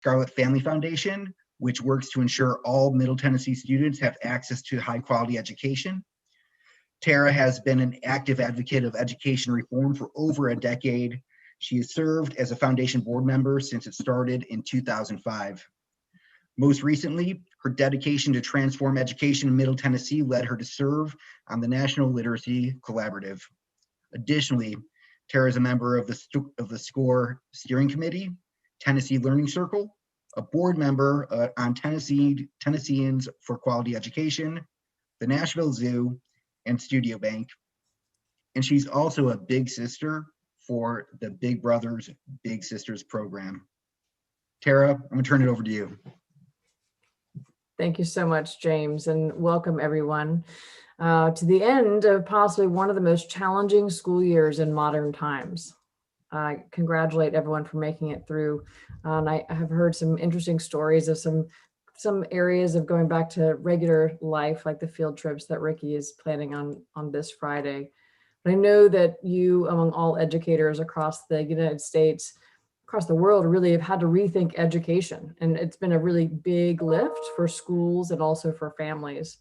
Scarlet Family Foundation, which works to ensure all Middle Tennessee students have access to high quality education. Tara has been an active advocate of education reform for over a decade. She has served as a foundation board member since it started in 2005. Most recently, her dedication to transform education in Middle Tennessee led her to serve on the National Literacy Collaborative. Additionally, Tara is a member of the SCORE Steering Committee, Tennessee Learning Circle, a board member on Tennesseans for Quality Education, the Nashville Zoo, and Studio Bank. And she's also a big sister for the Big Brothers Big Sisters program. Tara, I'm gonna turn it over to you. Thank you so much, James, and welcome everyone to the end of possibly one of the most challenging school years in modern times. I congratulate everyone for making it through. And I have heard some interesting stories of some areas of going back to regular life, like the field trips that Ricky is planning on this Friday. But I know that you, among all educators across the United States, across the world, really have had to rethink education. And it's been a really big lift for schools and also for families.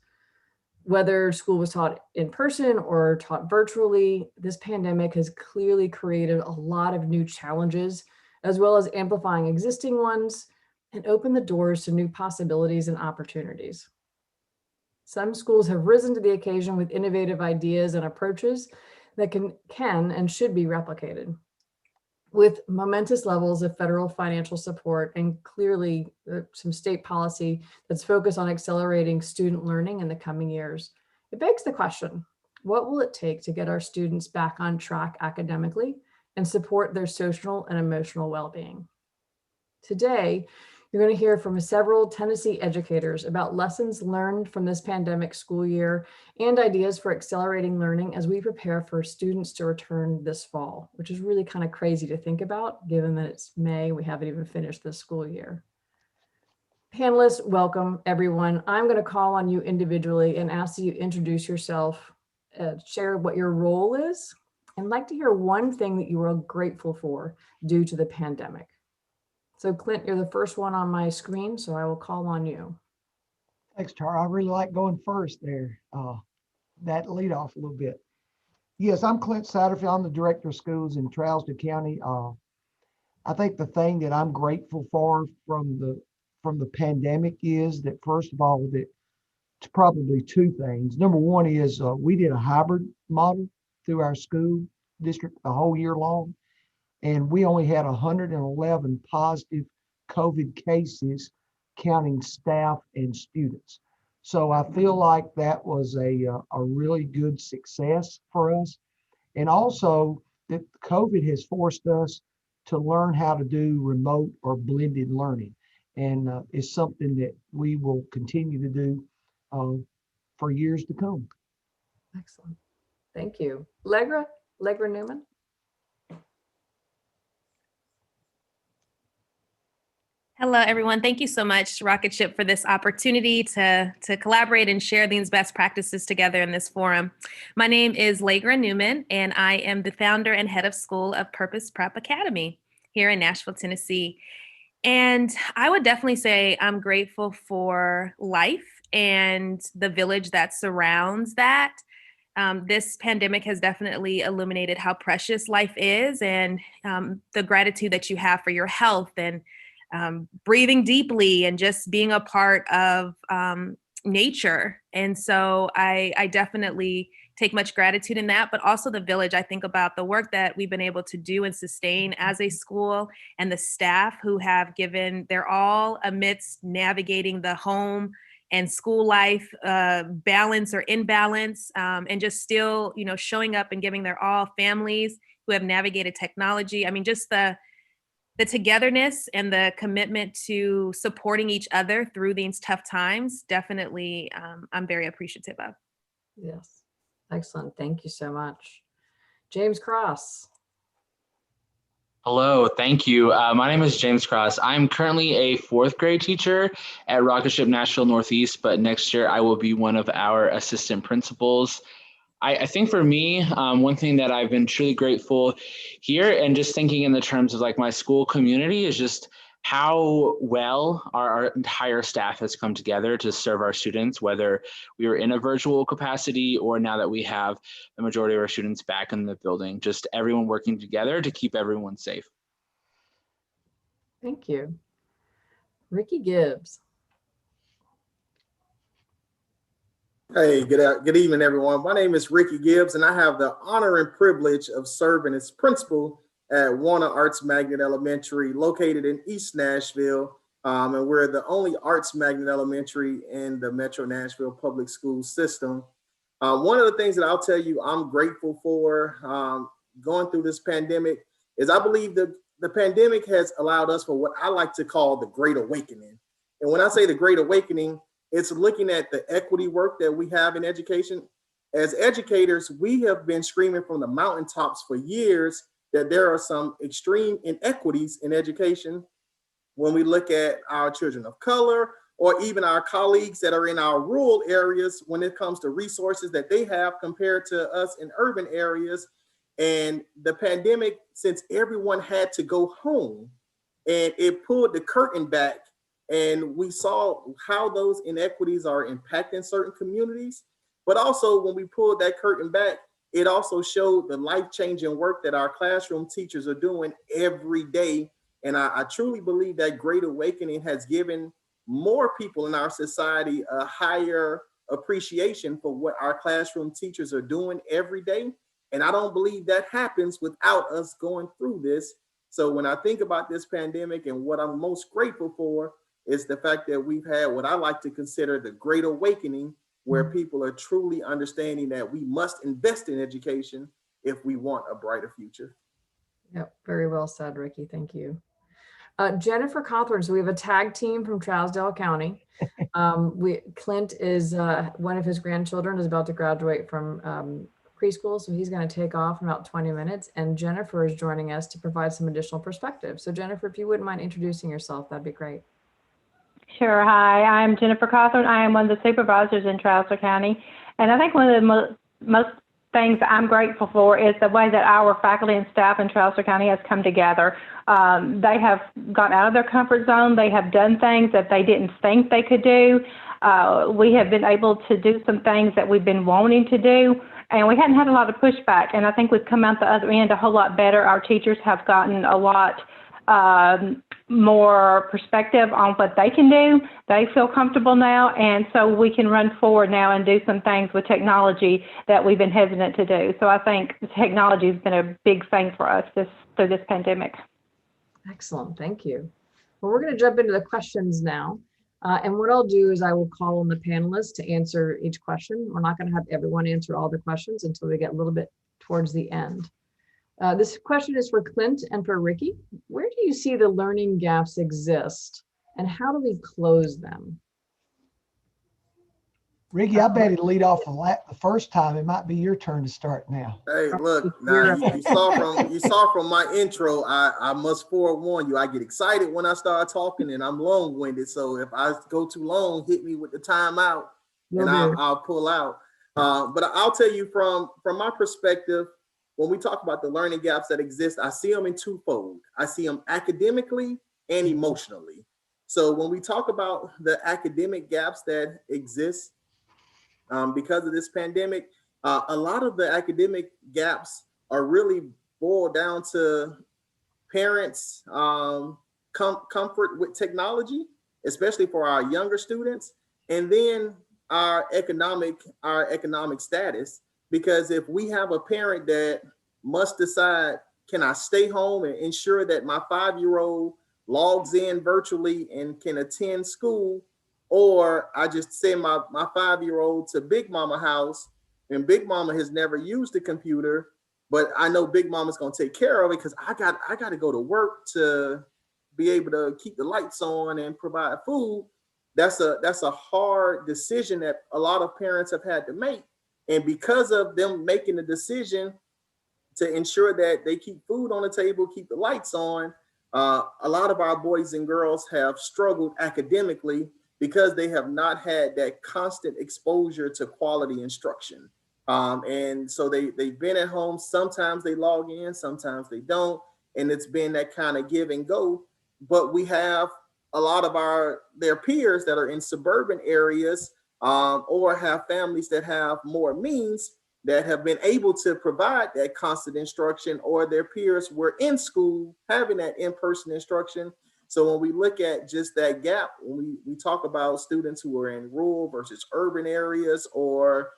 Whether school was taught in person or taught virtually, this pandemic has clearly created a lot of new challenges, as well as amplifying existing ones and opened the doors to new possibilities and opportunities. Some schools have risen to the occasion with innovative ideas and approaches that can and should be replicated. With momentous levels of federal financial support and clearly some state policy that's focused on accelerating student learning in the coming years, it begs the question, what will it take to get our students back on track academically and support their social and emotional well-being? Today, you're going to hear from several Tennessee educators about lessons learned from this pandemic school year and ideas for accelerating learning as we prepare for students to return this fall, which is really kind of crazy to think about, given that it's May, we haven't even finished this school year. Panelists, welcome everyone. I'm going to call on you individually and ask that you introduce yourself, share what your role is, and I'd like to hear one thing that you are grateful for due to the pandemic. So Clint, you're the first one on my screen, so I will call on you. Thanks, Tara. I really like going first there. That lead off a little bit. Yes, I'm Clint Satterfy. I'm the director of schools in Charleston County. I think the thing that I'm grateful for from the pandemic is that, first of all, that it's probably two things. Number one is we did a hybrid model through our school district the whole year long. And we only had 111 positive COVID cases, counting staff and students. So I feel like that was a really good success for us. And also that COVID has forced us to learn how to do remote or blended learning. And it's something that we will continue to do for years to come. Excellent. Thank you. Legra Newman. Hello, everyone. Thank you so much, Rocket Ship, for this opportunity to collaborate and share these best practices together in this forum. My name is Legra Newman, and I am the founder and head of school of Purpose Prep Academy here in Nashville, Tennessee. And I would definitely say I'm grateful for life and the village that surrounds that. This pandemic has definitely illuminated how precious life is and the gratitude that you have for your health and breathing deeply and just being a part of nature. And so I definitely take much gratitude in that, but also the village. I think about the work that we've been able to do and sustain as a school and the staff who have given their all amidst navigating the home and school life balance or imbalance, and just still, showing up and giving their all. Families who have navigated technology. I mean, just the togetherness and the commitment to supporting each other through these tough times, definitely I'm very appreciative of. Yes, excellent. Thank you so much. James Cross. Hello, thank you. My name is James Cross. I'm currently a fourth grade teacher at Rocket Ship Nashville Northeast, but next year I will be one of our assistant principals. I think for me, one thing that I've been truly grateful here and just thinking in the terms of like my school community is just how well our entire staff has come together to serve our students, whether we were in a virtual capacity or now that we have the majority of our students back in the building, just everyone working together to keep everyone safe. Thank you. Ricky Gibbs. Hey, good evening, everyone. My name is Ricky Gibbs, and I have the honor and privilege of serving as principal at Warner Arts Magnet Elementary, located in East Nashville. And we're the only Arts Magnet Elementary in the Metro Nashville public school system. One of the things that I'll tell you I'm grateful for going through this pandemic is I believe that the pandemic has allowed us for what I like to call the Great Awakening. And when I say the Great Awakening, it's looking at the equity work that we have in education. As educators, we have been screaming from the mountaintops for years that there are some extreme inequities in education when we look at our children of color or even our colleagues that are in our rural areas when it comes to resources that they have compared to us in urban areas. And the pandemic, since everyone had to go home, and it pulled the curtain back, and we saw how those inequities are impacting certain communities. But also when we pulled that curtain back, it also showed the life-changing work that our classroom teachers are doing every day. And I truly believe that Great Awakening has given more people in our society a higher appreciation for what our classroom teachers are doing every day. And I don't believe that happens without us going through this. So when I think about this pandemic, and what I'm most grateful for is the fact that we've had what I like to consider the Great Awakening, where people are truly understanding that we must invest in education if we want a brighter future. Yep, very well said, Ricky. Thank you. Jennifer Cawthorn, so we have a tag team from Trousdale County. Clint is, one of his grandchildren is about to graduate from preschool, so he's going to take off in about 20 minutes. And Jennifer is joining us to provide some additional perspective. So Jennifer, if you wouldn't mind introducing yourself, that'd be great. Sure. Hi, I'm Jennifer Cawthorn. I am one of the supervisors in Trousdale County. And I think one of the most things that I'm grateful for is the way that our faculty and staff in Trousdale County has come together. They have gone out of their comfort zone. They have done things that they didn't think they could do. We have been able to do some things that we've been wanting to do, and we hadn't had a lot of pushback. And I think we've come out the other end a whole lot better. Our teachers have gotten a lot more perspective on what they can do. They feel comfortable now, and so we can run forward now and do some things with technology that we've been hesitant to do. So I think technology has been a big thing for us through this pandemic. Excellent, thank you. Well, we're going to jump into the questions now. And what I'll do is I will call on the panelists to answer each question. We're not going to have everyone answer all the questions until we get a little bit towards the end. This question is for Clint and for Ricky. Where do you see the learning gaps exist, and how do we close them? Ricky, I bet he'd lead off the first time. It might be your turn to start now. Hey, look, now you saw from my intro, I must forewarn you, I get excited when I start talking, and I'm long-winded. So if I go too long, hit me with the timeout, and I'll pull out. But I'll tell you from my perspective, when we talk about the learning gaps that exist, I see them in twofold. I see them academically and emotionally. So when we talk about the academic gaps that exist because of this pandemic, a lot of the academic gaps are really boiled down to parents' comfort with technology, especially for our younger students, and then our economic status. Because if we have a parent that must decide, can I stay home and ensure that my 5-year-old logs in virtually and can attend school, or I just send my 5-year-old to Big Mama house, and Big Mama has never used a computer, but I know Big Mama's gonna take care of it because I got to go to work to be able to keep the lights on and provide food. That's a hard decision that a lot of parents have had to make. And because of them making the decision to ensure that they keep food on the table, keep the lights on, a lot of our boys and girls have struggled academically because they have not had that constant exposure to quality instruction. And so they've been at home. Sometimes they log in, sometimes they don't. And it's been that kind of give and go. but we have a lot of their peers that are in suburban areas, or have families that have more means that have been able to provide that constant instruction, or their peers were in school having that in-person instruction. So when we look at just that gap, when we talk about students who are in rural versus urban areas, or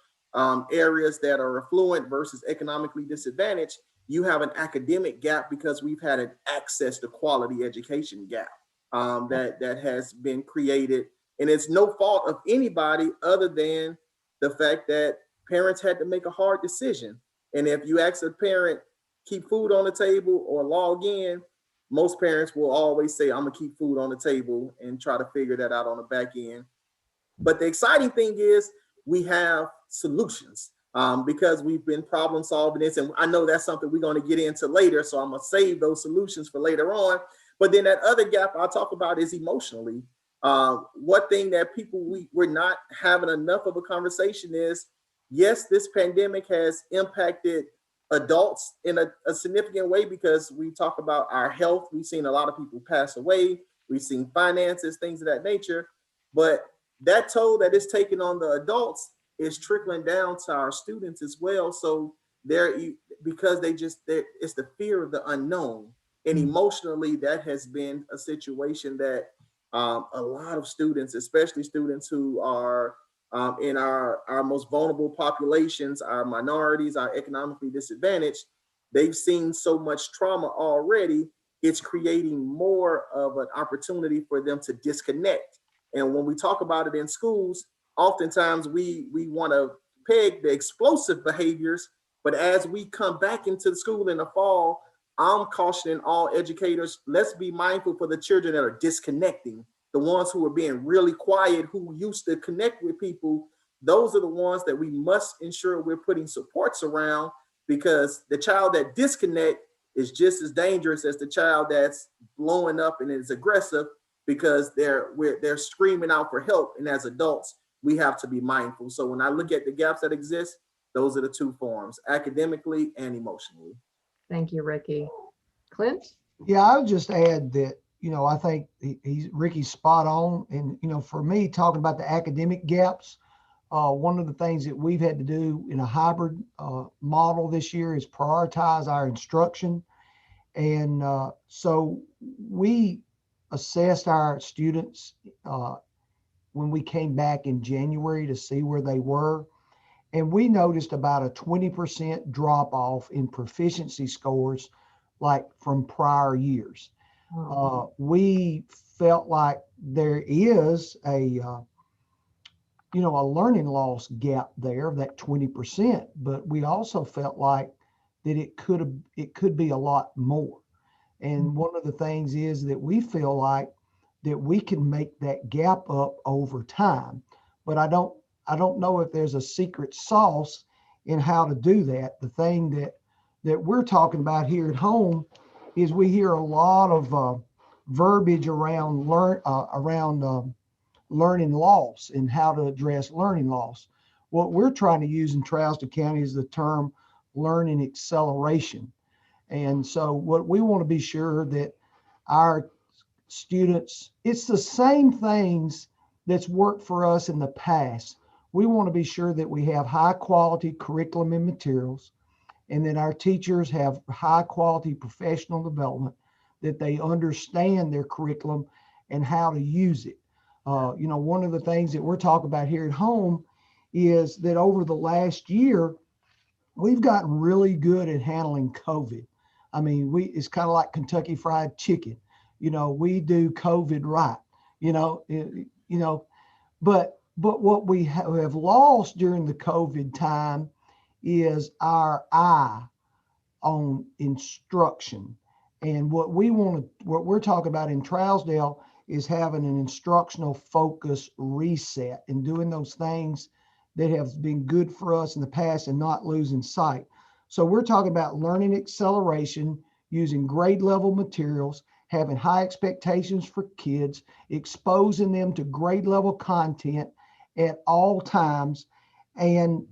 areas that are affluent versus economically disadvantaged, you have an academic gap because we've had an access to quality education gap that has been created. And it's no fault of anybody other than the fact that parents had to make a hard decision. And if you ask a parent, keep food on the table or log in, most parents will always say, I'm gonna keep food on the table, and try to figure that out on the back end. But the exciting thing is we have solutions because we've been problem solving this. And I know that's something we're going to get into later. So I'm going to save those solutions for later on. But then that other gap I'll talk about is emotionally. One thing that we're not having enough of a conversation is, yes, this pandemic has impacted adults in a significant way, because we talk about our health. We've seen a lot of people pass away. We've seen finances, things of that nature. But that toll that is taken on the adults is trickling down to our students as well. So because it's the fear of the unknown. And emotionally, that has been a situation that a lot of students, especially students who are in our most vulnerable populations, our minorities, our economically disadvantaged, they've seen so much trauma already. It's creating more of an opportunity for them to disconnect. And when we talk about it in schools, oftentimes we want to peg the explosive behaviors, but as we come back into the school in the fall, I'm cautioning all educators, let's be mindful for the children that are disconnecting, the ones who are being really quiet, who used to connect with people. Those are the ones that we must ensure we're putting supports around, because the child that disconnect is just as dangerous as the child that's blowing up and is aggressive, because they're screaming out for help. And as adults, we have to be mindful. So when I look at the gaps that exist, those are the two forms, academically and emotionally. Thank you, Ricky. Clint? Yeah, I would just add that, I think Ricky's spot on. And, for me, talking about the academic gaps, one of the things that we've had to do in a hybrid model this year is prioritize our instruction. And so we assessed our students when we came back in January to see where they were. And we noticed about a 20% drop off in proficiency scores, like from prior years. We felt like there is a learning loss gap there of that 20%, but we also felt like that it could be a lot more. And one of the things is that we feel like that we can make that gap up over time, but I don't know if there's a secret sauce in how to do that. The thing that we're talking about here at home is we hear a lot of verbiage around learning loss and how to address learning loss. What we're trying to use in Charleston County is the term learning acceleration. And so what we want to be sure that our students, it's the same things that's worked for us in the past. We want to be sure that we have high quality curriculum and materials, and that our teachers have high quality professional development, that they understand their curriculum and how to use it. One of the things that we're talking about here at home is that over the last year, we've gotten really good at handling COVID. I mean, it's kind of like Kentucky Fried Chicken. We do COVID right, but what we have lost during the COVID time is our eye on instruction. And what we're talking about in Trousdale is having an instructional focus reset and doing those things that have been good for us in the past and not losing sight. So we're talking about learning acceleration, using grade level materials, having high expectations for kids, exposing them to grade level content at all times, and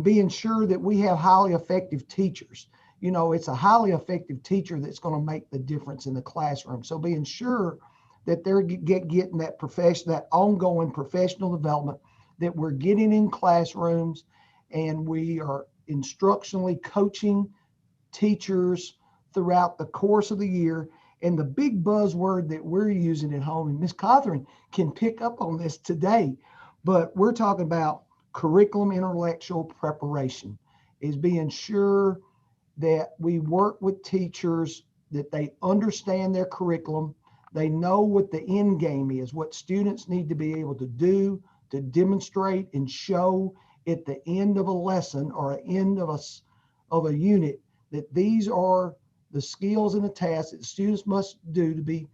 being sure that we have highly effective teachers. it's a highly effective teacher that's going to make the difference in the classroom. So being sure that they're getting that that ongoing professional development that we're getting in classrooms, and we are instructionally coaching teachers throughout the course of the year. And the big buzzword that we're using at home, and Ms. Catherine can pick up on this today, but we're talking about curriculum intellectual preparation, is being sure that we work with teachers, that they understand their curriculum, they know what the end game is, what students need to be able to do to demonstrate and show at the end of a lesson or an end of a unit, that these are the skills and the tasks that the students must do to be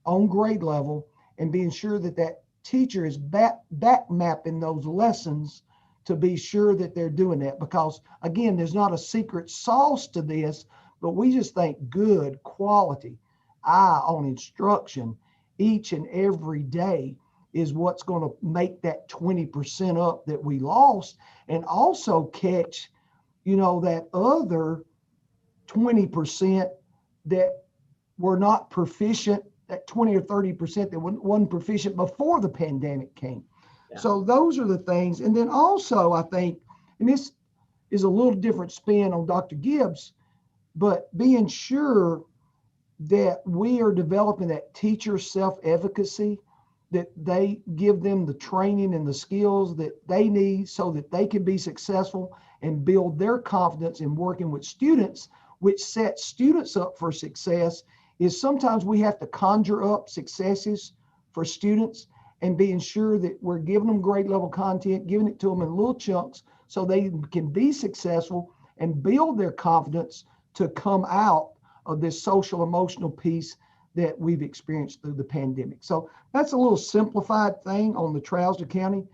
on grade level, and being sure that that teacher is back mapping those lessons to be sure that they're doing that. Because again, there's not a secret sauce to this, but we just think good quality eye on instruction each and every day is what's going to make that 20% up that we lost, and also catch, that other 20% that were not proficient, that 20 or 30% that wasn't proficient before the pandemic came. Yeah. So those are the things. And then also, I think, and this is a little different spin on Dr. Gibbs, but being sure that we are developing that teacher self-efficacy, that they give them the training and the skills that they need so that they can be successful and build their confidence in working with students, which sets students up for success. Is sometimes we have to conjure up successes for students, and being sure that we're giving them grade level content, giving it to them in little chunks so they can be successful and build their confidence to come out of this social emotional piece that we've experienced through the pandemic. So that's a little simplified thing on the Trousdale County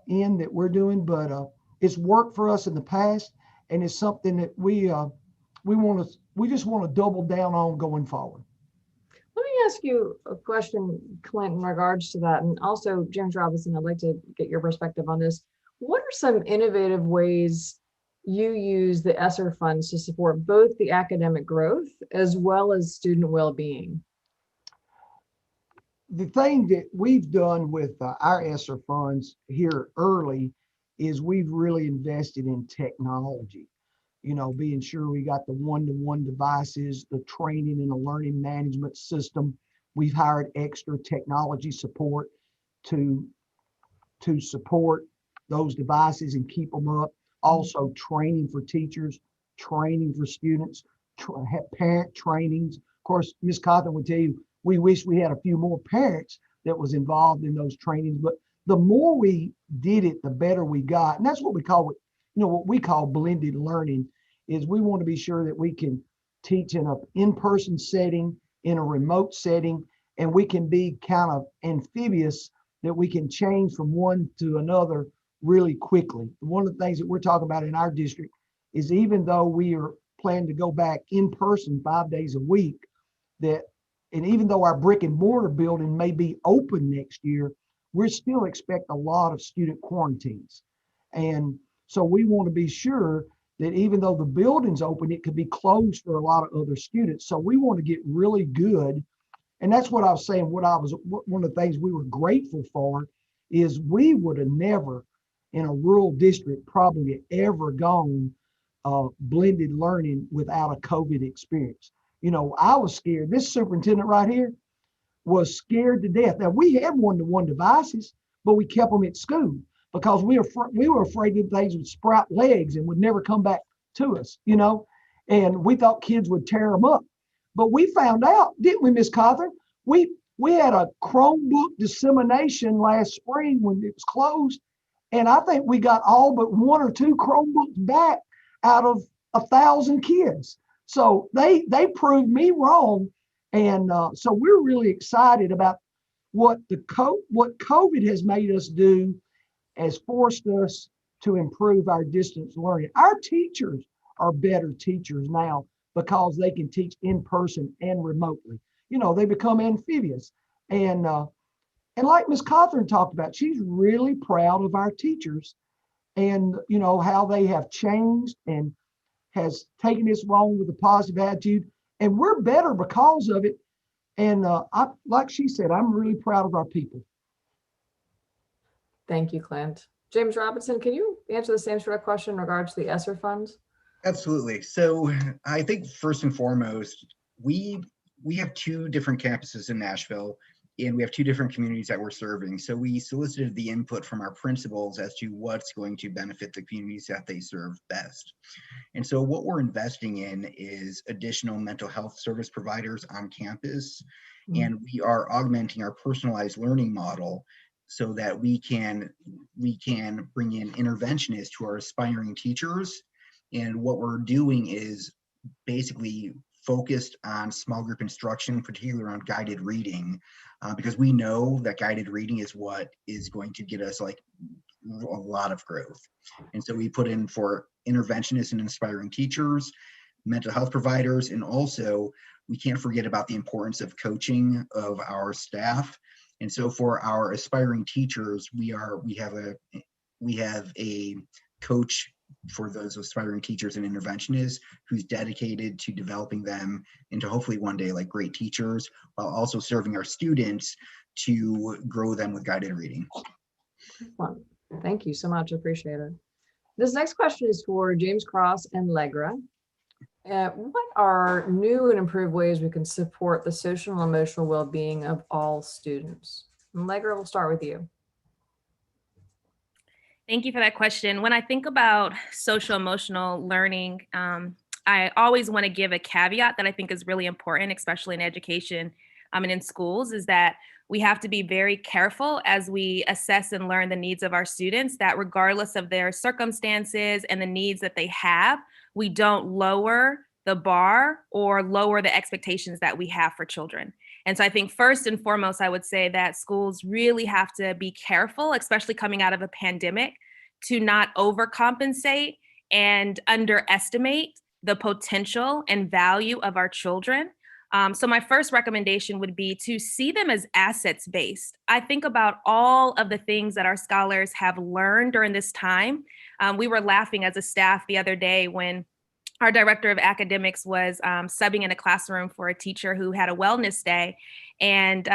end that we're doing, but it's worked for us in the past, and it's something that we just want to double down on going forward. Let me ask you a question, Clint, in regards to that, and also James Robinson, I'd like to get your perspective on this. What are some innovative ways you use the ESSER funds to support both the academic growth as well as student well-being? The thing that we've done with our ESSER funds here early is we've really invested in technology. Being sure we got the one-to-one devices, the training and the learning management system. We've hired extra technology support to support those devices and keep them up. Also training for teachers, training for students, parent trainings. Of course, Ms. Cawthon would tell you, we wish we had a few more parents that was involved in those trainings, but the more we did it, the better we got. And that's what we call it. What we call blended learning, is we want to be sure that we can teach in an in-person setting, in a remote setting, and we can be kind of amphibious, that we can change from one to another really quickly. One of the things that we're talking about in our district is, even though we are planning to go back in person 5 days a week, and even though our brick and mortar building may be open next year, we still expect a lot of student quarantines. And so we want to be sure that even though the building's open, it could be closed for a lot of other students. So we want to get really good. And that's what I was saying. One of the things we were grateful for is we would have never in a rural district probably ever gone blended learning without a COVID experience. I was scared. This superintendent right here was scared to death. Now, we had one-to-one devices, but we kept them at school because we were afraid that things would sprout legs and would never come back to us, and we thought kids would tear them up. But we found out, didn't we, Ms. Cawthon? We had a Chromebook dissemination last spring when it was closed, and I think we got all but 1 or 2 Chromebooks back out of 1,000 kids. So they proved me wrong, and so we're really excited about what COVID has made us do, has forced us to improve our distance learning. Our teachers are better teachers now because they can teach in person and remotely. They become amphibious. And like Ms. Cawthon talked about, she's really proud of our teachers and, how they have changed and has taken this along with a positive attitude, and we're better because of it. And like she said, I'm really proud of our people. Thank you, Clint. James Robinson, can you answer the same sort of question in regards to the ESSER funds? Absolutely. So I think first and foremost, we have two different campuses in Nashville, and we have two different communities that we're serving. So we solicited the input from our principals as to what's going to benefit the communities that they serve best. And so what we're investing in is additional mental health service providers on campus, and we are augmenting our personalized learning model so that we can bring in interventionists who are aspiring teachers. And what we're doing is basically focused on small group instruction, particularly on guided reading, because we know that guided reading is what is going to get us like a lot of growth. And so we put in for interventionists and inspiring teachers, mental health providers, and also we can't forget about the importance of coaching of our staff. And so for our aspiring teachers, we have a coach for those aspiring teachers and interventionists who's dedicated to developing them into hopefully one day like great teachers, while also serving our students to grow them with guided reading. Excellent. Thank you so much. I appreciate it. This next question is for James Cross and Legra. What are new and improved ways we can support the social and emotional well-being of all students? And Legra, we'll start with you. Thank you for that question. When I think about social emotional learning, I always want to give a caveat that I think is really important, especially in education and in schools, is that we have to be very careful as we assess and learn the needs of our students, that regardless of their circumstances and the needs that they have, we don't lower the bar or lower the expectations that we have for children. And so I think first and foremost, I would say that schools really have to be careful, especially coming out of a pandemic, to not overcompensate and underestimate the potential and value of our children. So my first recommendation would be to see them as assets based. I think about all of the things that our scholars have learned during this time. We were laughing as a staff the other day when our director of academics was subbing in a classroom for a teacher who had a wellness day. And,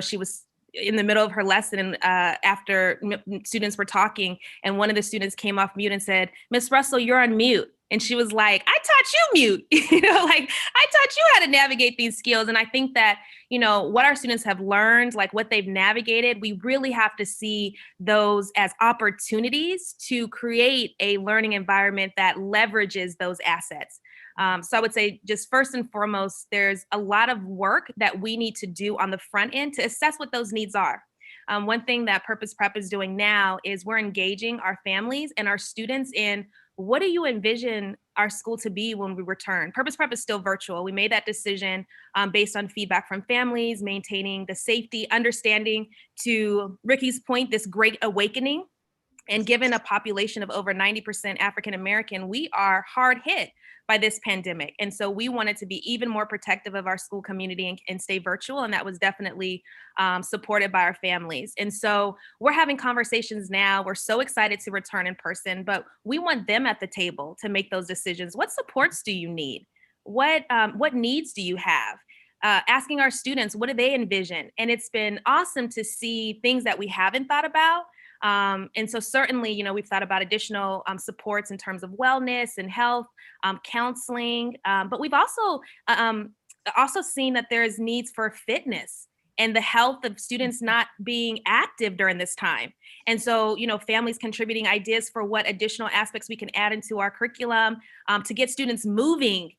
she was in the middle of her lesson after students were talking, and one of the students came off mute and said, "Miss Russell, you're on mute." And she was like, "I taught you mute." Like I taught you how to navigate these skills. And I think that, what our students have learned, like what they've navigated, we really have to see those as opportunities to create a learning environment that leverages those assets. So I would say just first and foremost, there's a lot of work that we need to do on the front end to assess what those needs are. One thing that Purpose Prep is doing now is we're engaging our families and our students in, what do you envision our school to be when we return? Purpose Prep is still virtual. We made that decision based on feedback from families, maintaining the safety, understanding, to Ricky's point, this great awakening. And given a population of over 90% African American, we are hard hit by this pandemic. And so we wanted to be even more protective of our school community and stay virtual. And that was definitely supported by our families. And so we're having conversations now. We're so excited to return in person, but we want them at the table to make those decisions. What supports do you need? What needs do you have? Asking our students, what do they envision? And it's been awesome to see things that we haven't thought about. And so certainly, we've thought about additional supports in terms of wellness and health, counseling, but we've also seen that there is needs for fitness and the health of students not being active during this time. And so, families contributing ideas for what additional aspects we can add into our curriculum to get students moving.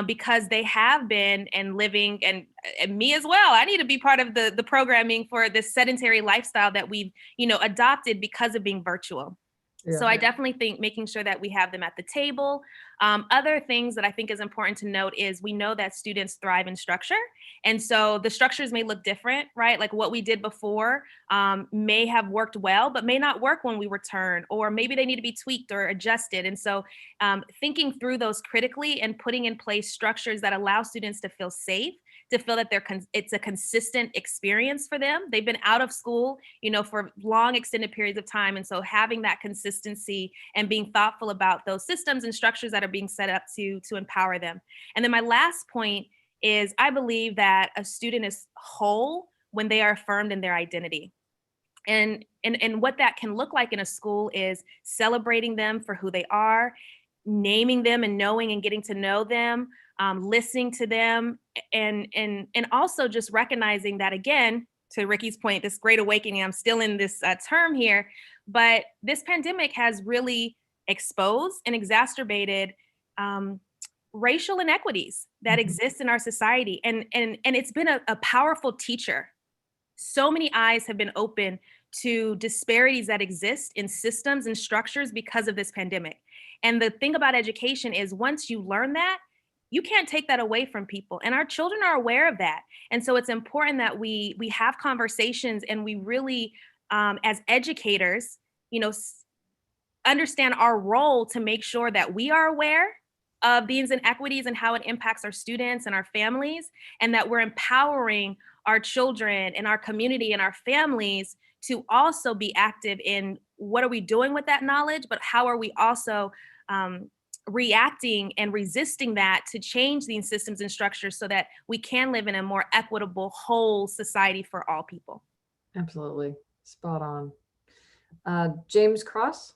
Because they have been and living, and me as well. I need to be part of the programming for this sedentary lifestyle that we've, adopted because of being virtual. Yeah. So I definitely think making sure that we have them at the table. Other things that I think is important to note is we know that students thrive in structure. And so the structures may look different, right? Like what we did before may have worked well, but may not work when we return, or maybe they need to be tweaked or adjusted. And so thinking through those critically and putting in place structures that allow students to feel safe, to feel that it's a consistent experience for them. They've been out of school, for long extended periods of time. And so having that consistency and being thoughtful about those systems and structures that are being set up to empower them. And then my last point is I believe that a student is whole when they are affirmed in their identity. And what that can look like in a school is celebrating them for who they are, naming them and knowing and getting to know them, listening to them, and also just recognizing that, again, to Ricky's point, this great awakening, I'm still in this term here, but this pandemic has really exposed and exacerbated racial inequities that exist in our society. And it's been a powerful teacher. So many eyes have been open to disparities that exist in systems and structures because of this pandemic. And the thing about education is once you learn that, you can't take that away from people. And our children are aware of that. And so it's important that we have conversations and we really, as educators, understand our role to make sure that we are aware of these inequities and how it impacts our students and our families, and that we're empowering our children and our community and our families to also be active in what are we doing with that knowledge, but how are we also reacting and resisting that to change these systems and structures so that we can live in a more equitable, whole society for all people. Absolutely. Spot on. James Cross?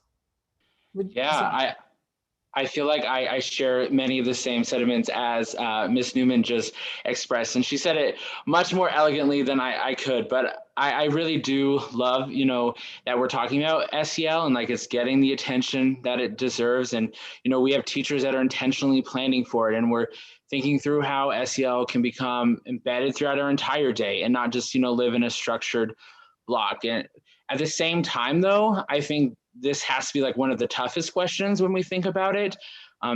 I feel like I share many of the same sentiments as Ms. Newman just expressed, and she said it much more elegantly than I could, but I really do love, that we're talking about SEL and like it's getting the attention that it deserves. And, we have teachers that are intentionally planning for it, and we're thinking through how SEL can become embedded throughout our entire day and not just, live in a structured block. And at the same time, though, I think this has to be like one of the toughest questions when we think about it,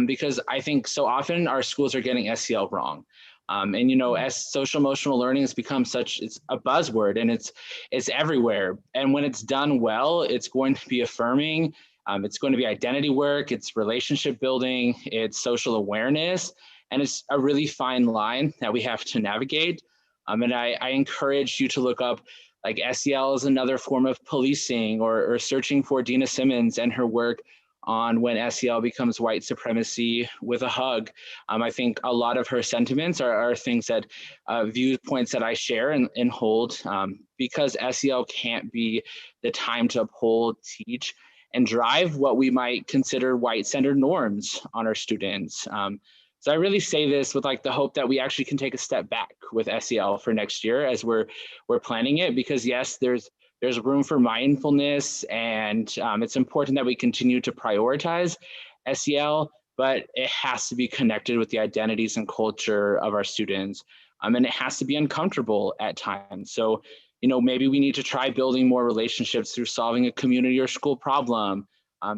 because I think so often our schools are getting SEL wrong. As social emotional learning has become it's a buzzword and it's everywhere. And when it's done well, it's going to be affirming. It's going to be identity work. It's relationship building. It's social awareness. And it's a really fine line that we have to navigate. And I encourage you to look up like SEL is another form of policing, or searching for Dina Simmons and her work on when SEL becomes white supremacy with a hug. I think a lot of her sentiments are things that viewpoints that I share and hold, because SEL can't be the time to uphold, teach, and drive what we might consider white-centered norms on our students. So I really say this with like the hope that we actually can take a step back with SEL for next year as we're planning it, because yes, there's room for mindfulness, and it's important that we continue to prioritize SEL, but it has to be connected with the identities and culture of our students, and it has to be uncomfortable at times. So, maybe we need to try building more relationships through solving a community or school problem,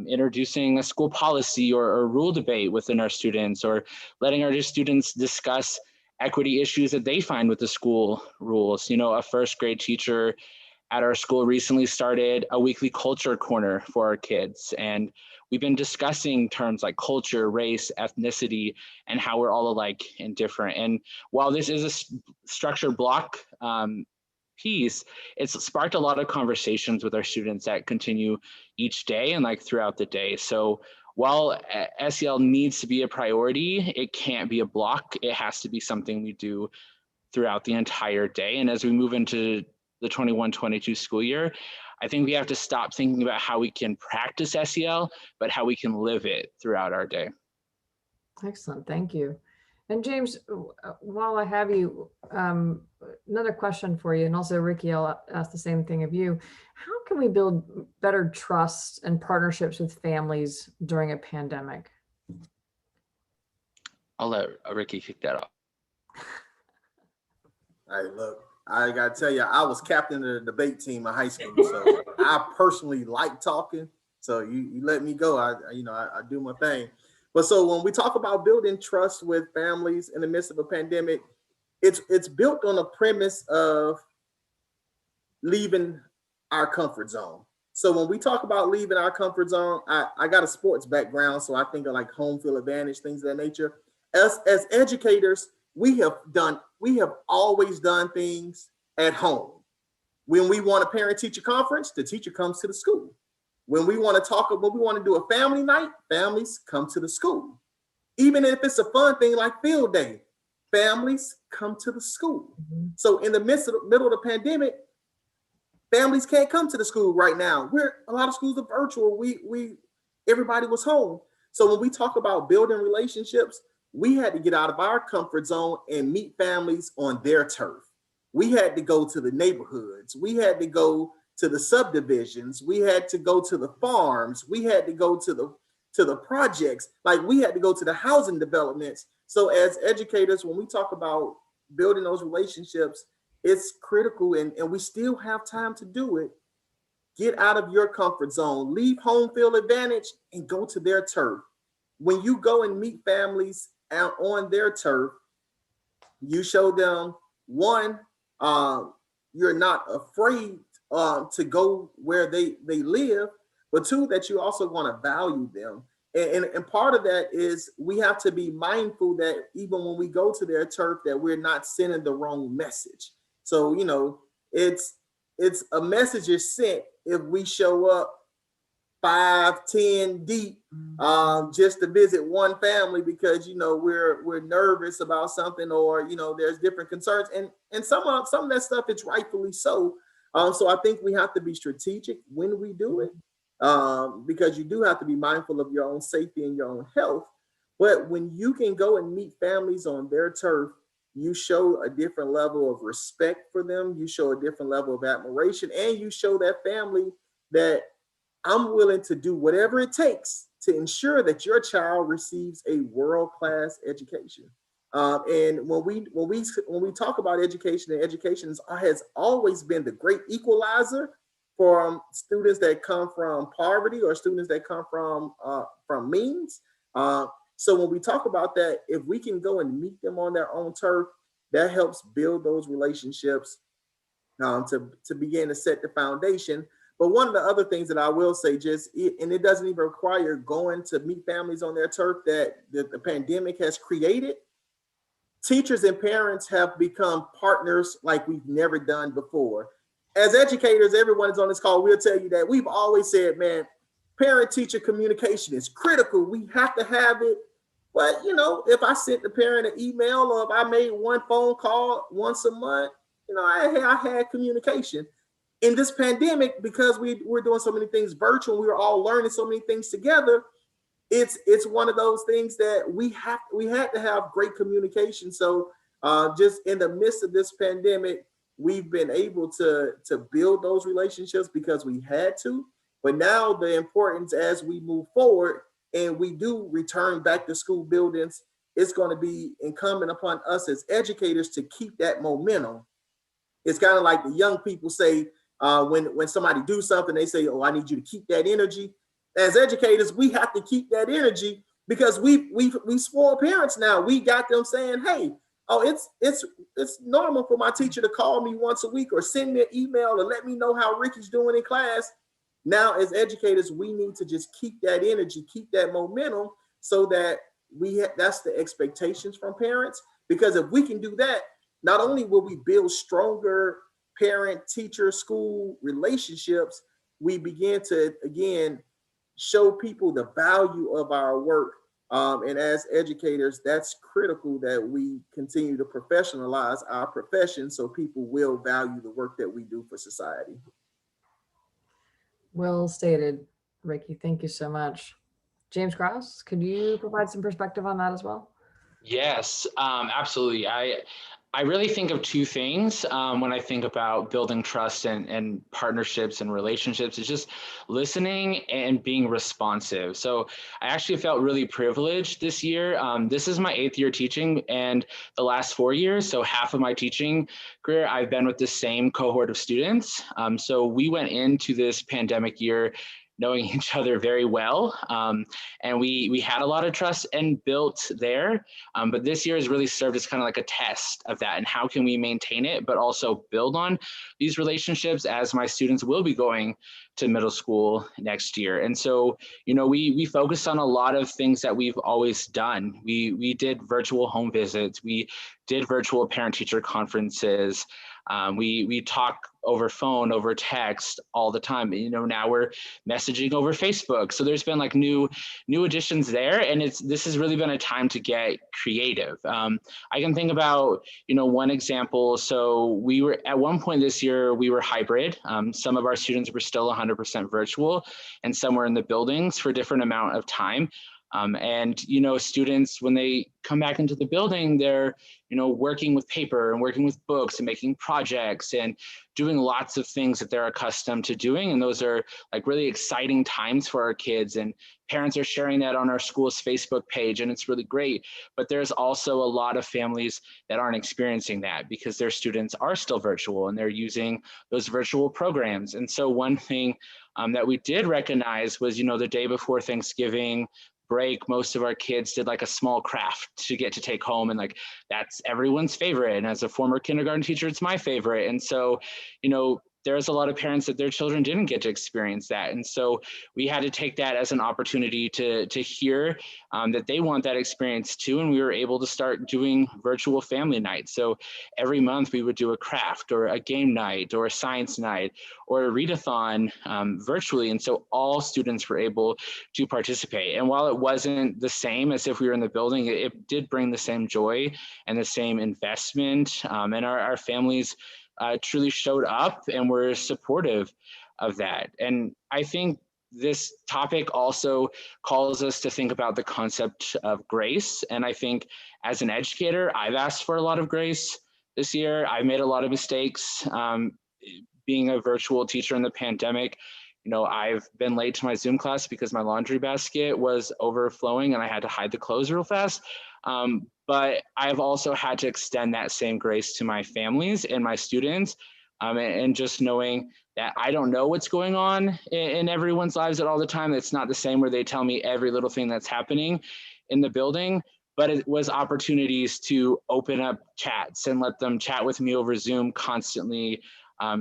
introducing a school policy or rule debate within our students, or letting our students discuss equity issues that they find with the school rules. A first grade teacher at our school recently started a weekly culture corner for our kids. And we've been discussing terms like culture, race, ethnicity, and how we're all alike and different. And while this is a structured block piece, it's sparked a lot of conversations with our students that continue each day and like throughout the day. So while SEL needs to be a priority, it can't be a block. It has to be something we do throughout the entire day. And as we move into the 21-22 school year, I think we have to stop thinking about how we can practice SEL, but how we can live it throughout our day. Excellent, thank you. And James, while I have you, another question for you, and also Ricky, I'll ask the same thing of you. How can we build better trust and partnerships with families during a pandemic? I'll let Ricky kick that off. Hey, look, I gotta tell you, I was captain of the debate team in high school, so I personally like talking. So you let me go, I do my thing. But so when we talk about building trust with families in the midst of a pandemic, it's built on a premise of leaving our comfort zone. So when we talk about leaving our comfort zone, I got a sports background, so I think of like home field advantage, things of that nature. As educators, we have always done things at home. When we want a parent-teacher conference, the teacher comes to the school. When we want to do a family night, families come to the school. Even if it's a fun thing like field day, families come to the school. So in the middle of the pandemic, families can't come to the school right now. A lot of schools are virtual. Everybody was home. So when we talk about building relationships, we had to get out of our comfort zone and meet families on their turf. We had to go to the neighborhoods. We had to go to the subdivisions. We had to go to the farms. We had to go to the projects. Like, we had to go to the housing developments. So as educators, when we talk about building those relationships, it's critical, and we still have time to do it. Get out of your comfort zone, leave home field advantage and go to their turf. When you go and meet families out on their turf, you show them, one, you're not afraid to go where they live, but two, that you also want to value them. And part of that is we have to be mindful that even when we go to their turf, that we're not sending the wrong message. So, it's a message is sent if we show up 5, 10 deep just to visit one family because we're nervous about something, or there's different concerns, and some of that stuff, it's rightfully so. So I think we have to be strategic when we do it, because you do have to be mindful of your own safety and your own health. But when you can go and meet families on their turf, you show a different level of respect for them. You show a different level of admiration, and you show that family that I'm willing to do whatever it takes to ensure that your child receives a world-class education. And when we talk about education, and education has always been the great equalizer for students that come from poverty or students that come from means. So when we talk about that, if we can go and meet them on their own turf, that helps build those relationships to begin to set the foundation. But one of the other things that I will say, and it doesn't even require going to meet families on their turf, that the pandemic has created, teachers and parents have become partners like we've never done before. As educators, everyone is on this call, we'll tell you that we've always said, man, parent-teacher communication is critical. We have to have it. But, if I sent the parent an email, or if I made one phone call once a month, I had communication. In this pandemic, because we're doing so many things virtual, we were all learning so many things together, it's one of those things that we had to have great communication. So just in the midst of this pandemic, we've been able to build those relationships because we had to. But now the importance as we move forward and we do return back to school buildings, it's going to be incumbent upon us as educators to keep that momentum. It's kind of like the young people say, when somebody do something, they say, "Oh, I need you to keep that energy." As educators, we have to keep that energy because we spoil parents now. We got them saying, "Hey, it's normal for my teacher to call me once a week or send me an email or let me know how Ricky's doing in class." Now, as educators, we need to just keep that energy, keep that momentum, so that that's the expectations from parents. Because if we can do that, not only will we build stronger parent, teacher, school relationships, we begin to, again, show people the value of our work. And as educators, that's critical that we continue to professionalize our profession so people will value the work that we do for society. Well stated, Ricky. Thank you so much. James Krause, could you provide some perspective on that as well? Yes, absolutely. I really think of two things when I think about building trust and partnerships and relationships. It's just listening and being responsive. So I actually felt really privileged this year. This is my 8th year teaching, and the last 4 years, so half of my teaching career, I've been with the same cohort of students. So we went into this pandemic year knowing each other very well. And we had a lot of trust and built there. But this year has really served as kind of like a test of that, and how can we maintain it, but also build on these relationships as my students will be going to middle school next year. And so, we focused on a lot of things that we've always done. We did virtual home visits. We did virtual parent-teacher conferences. We talk over phone, over text all the time. Now we're messaging over Facebook. So there's been like new additions there, and this has really been a time to get creative. I can think about one example. So we were at one point this year, we were hybrid. Some of our students were still 100% virtual, and some were in the buildings for a different amount of time. And students, when they come back into the building, they're working with paper and working with books and making projects and doing lots of things that they're accustomed to doing. And those are like really exciting times for our kids, and parents are sharing that on our school's Facebook page, and it's really great. But there's also a lot of families that aren't experiencing that because their students are still virtual and they're using those virtual programs. And so one thing that we did recognize was, the day before Thanksgiving break, most of our kids did like a small craft to get to take home, and like that's everyone's favorite. And as a former kindergarten teacher, it's my favorite. And so, there's a lot of parents that their children didn't get to experience that. And so we had to take that as an opportunity to hear that they want that experience too. And we were able to start doing virtual family nights. So every month we would do a craft or a game night or a science night or a readathon virtually. And so all students were able to participate. And while it wasn't the same as if we were in the building, it did bring the same joy and the same investment. And our families truly showed up and were supportive of that. And I think this topic also calls us to think about the concept of grace. And I think as an educator, I've asked for a lot of grace this year. I've made a lot of mistakes. Being a virtual teacher in the pandemic, I've been late to my Zoom class because my laundry basket was overflowing and I had to hide the clothes real fast. But I've also had to extend that same grace to my families and my students, and just knowing that I don't know what's going on in everyone's lives at all the time. It's not the same where they tell me every little thing that's happening in the building, but it was opportunities to open up chats and let them chat with me over Zoom constantly. A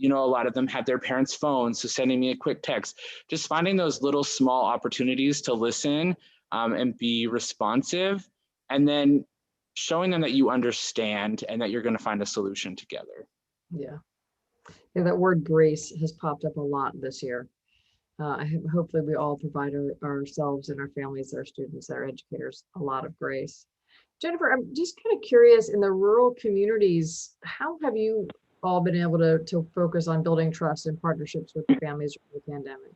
lot of them had their parents' phones, so sending me a quick text, just finding those little small opportunities to listen and be responsive, and then showing them that you understand and that you're going to find a solution together. Yeah, that word grace has popped up a lot this year. Hopefully we all provide ourselves and our families, our students, our educators, a lot of grace. Jennifer, I'm just kind of curious, in the rural communities, how have you all been able to focus on building trust and partnerships with the families during the pandemic?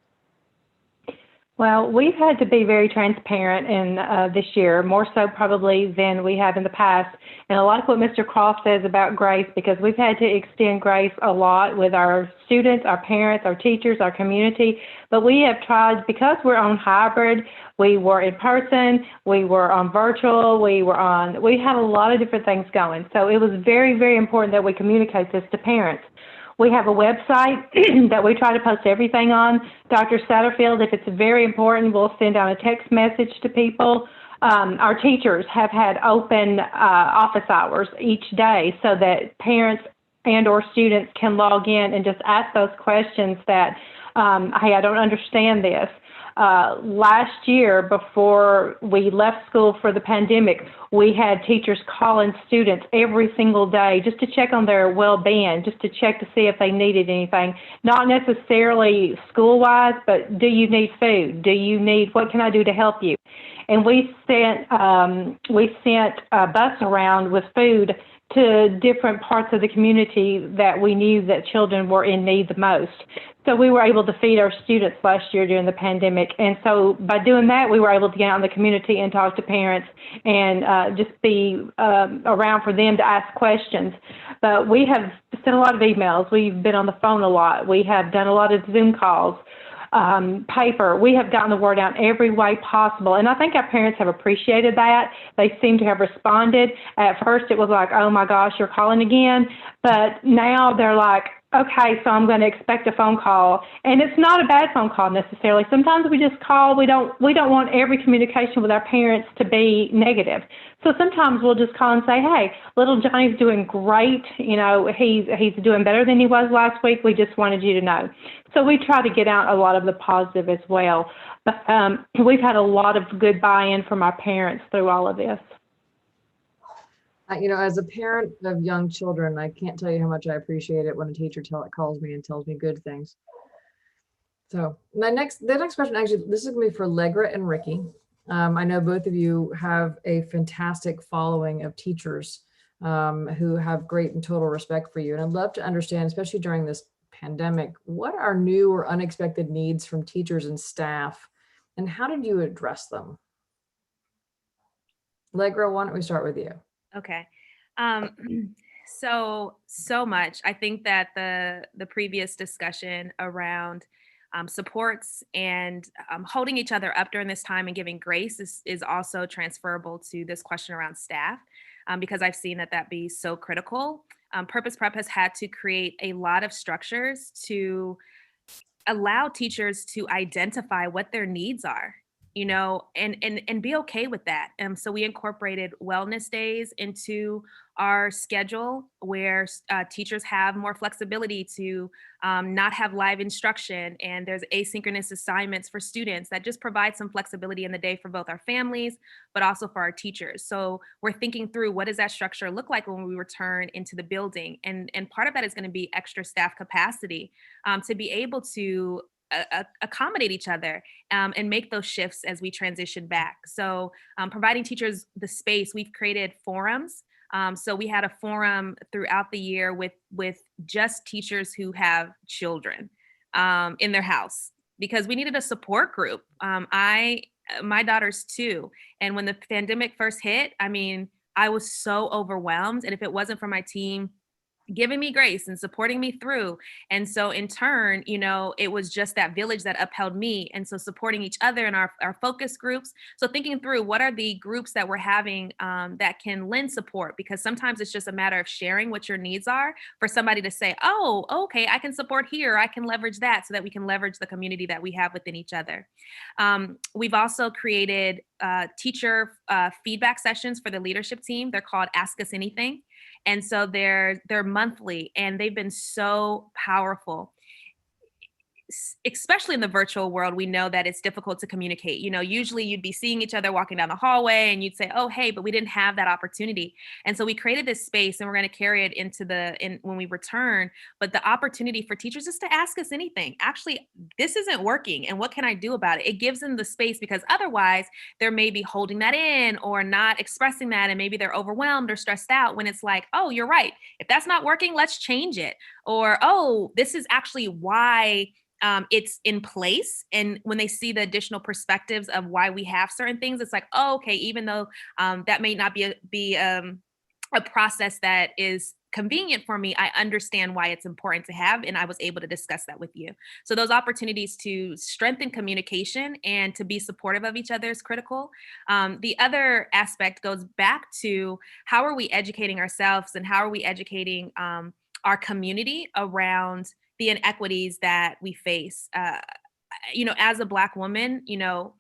Well, we've had to be very transparent in this year, more so probably than we have in the past. And I like what Mr. Croft says about grace, because we've had to extend grace a lot with our students, our parents, our teachers, our community. But we have tried, because we're on hybrid, we were in person, we were on virtual, we had a lot of different things going. So it was very, very important that we communicate this to parents. We have a website that we try to post everything on. Dr. Satterfield, if it's very important, we'll send out a text message to people. Our teachers have had open office hours each day so that parents and or students can log in and just ask those questions that, hey, I don't understand this. Last year, before we left school for the pandemic, we had teachers calling students every single day just to check on their well-being, just to check to see if they needed anything, not necessarily school-wise, but do you need food? What can I do to help you? And we sent a bus around with food to different parts of the community that we knew that children were in need the most. So we were able to feed our students last year during the pandemic. And so by doing that, we were able to get out in the community and talk to parents and just be around for them to ask questions. But we have sent a lot of emails. We've been on the phone a lot. We have done a lot of Zoom calls. Paper. We have gotten the word out every way possible. And I think our parents have appreciated that. They seem to have responded. At first, it was like, oh my gosh, you're calling again. But now they're like, okay, so I'm going to expect a phone call. And it's not a bad phone call necessarily. Sometimes we just call. We don't want every communication with our parents to be negative. So sometimes we'll just call and say, hey, little Johnny's doing great. You know, he's doing better than he was last week. We just wanted you to know. So we try to get out a lot of the positive as well. But we've had a lot of good buy-in from our parents through all of this. You know, as a parent of young children, I can't tell you how much I appreciate it when a teacher calls me and tells me good things. So the next question, actually, this is going to be for Legra and Ricky. I know both of you have a fantastic following of teachers who have great and total respect for you. And I'd love to understand, especially during this pandemic, what are new or unexpected needs from teachers and staff, and how did you address them? Legra, why don't we start with you? Okay. So much. I think that the previous discussion around supports and holding each other up during this time and giving grace is also transferable to this question around staff, because I've seen that be so critical. Purpose Prep has had to create a lot of structures to allow teachers to identify what their needs are, you know, and be okay with that. So we incorporated wellness days into our schedule where teachers have more flexibility to not have live instruction, and there's asynchronous assignments for students that just provide some flexibility in the day for both our families, but also for our teachers. So we're thinking through, what does that structure look like when we return into the building? And part of that is going to be extra staff capacity to be able to accommodate each other and make those shifts as we transition back. So providing teachers the space, we've created forums. So we had a forum throughout the year with just teachers who have children in their house, because we needed a support group. My daughter's 2. And when the pandemic first hit, I mean, I was so overwhelmed. And if it wasn't for my team giving me grace and supporting me through. And so in turn, you know, it was just that village that upheld me. And so supporting each other in our focus groups. So thinking through, what are the groups that we're having that can lend support? Because sometimes it's just a matter of sharing what your needs are for somebody to say, oh, okay, I can support here. I can leverage that, so that we can leverage the community that we have within each other. We've also created teacher feedback sessions for the leadership team. They're called Ask Us Anything. And so they're monthly, and they've been so powerful. Especially in the virtual world, we know that it's difficult to communicate. You know, usually you'd be seeing each other walking down the hallway and you'd say, oh, hey, but we didn't have that opportunity. And so we created this space, and we're going to carry it into when we return. But the opportunity for teachers is to ask us anything. Actually, this isn't working, and what can I do about it? It gives them the space, because otherwise they're maybe holding that in or not expressing that. And maybe they're overwhelmed or stressed out, when it's like, oh, you're right. If that's not working, let's change it. Or, oh, this is actually why it's in place. And when they see the additional perspectives of why we have certain things, it's like, oh, okay, even though that may not be a process that is convenient for me, I understand why it's important to have, and I was able to discuss that with you. So those opportunities to strengthen communication and to be supportive of each other is critical. The other aspect goes back to, how are we educating ourselves, and how are we educating our community around the inequities that we face? You know, as a Black woman, you know,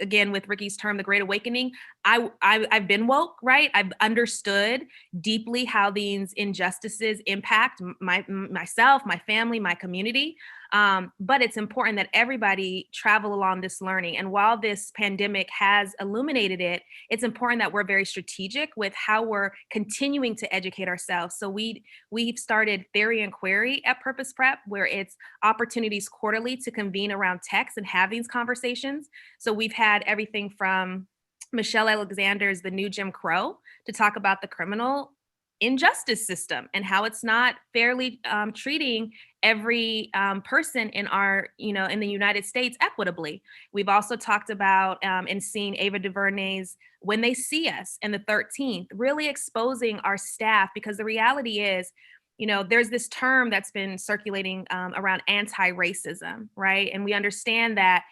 again, with Ricky's term, the Great Awakening, I've been woke, right? I've understood deeply how these injustices impact myself, my family, my community. But it's important that everybody travel along this learning. And while this pandemic has illuminated it, it's important that we're very strategic with how we're continuing to educate ourselves. So we've started Theory and Query at Purpose Prep, where it's opportunities quarterly to convene around text and have these conversations. So we've had everything from Michelle Alexander's The New Jim Crow to talk about the criminal injustice system and how it's not fairly treating every person in in the United States equitably. We've also talked about and seen Ava DuVernay's When They See Us and the 13th, really exposing our staff, because the reality is, you know, there's this term that's been circulating around anti-racism, right? And we understand that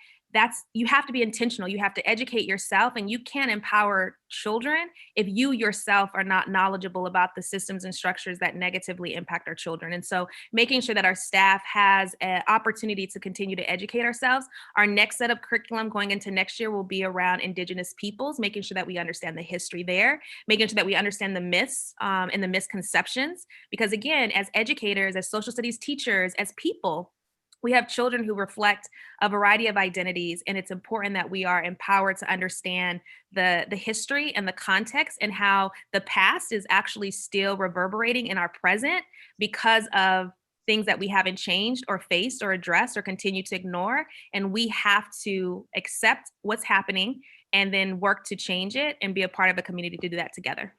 you have to be intentional. You have to educate yourself, and you can't empower children if you yourself are not knowledgeable about the systems and structures that negatively impact our children. And so making sure that our staff has an opportunity to continue to educate ourselves. Our next set of curriculum going into next year will be around Indigenous peoples, making sure that we understand the history there, making sure that we understand the myths and the misconceptions. Because again, as educators, as social studies teachers, as people, we have children who reflect a variety of identities, and it's important that we are empowered to understand the history and the context and how the past is actually still reverberating in our present because of things that we haven't changed or faced or addressed or continue to ignore. And we have to accept what's happening and then work to change it and be a part of a community to do that together.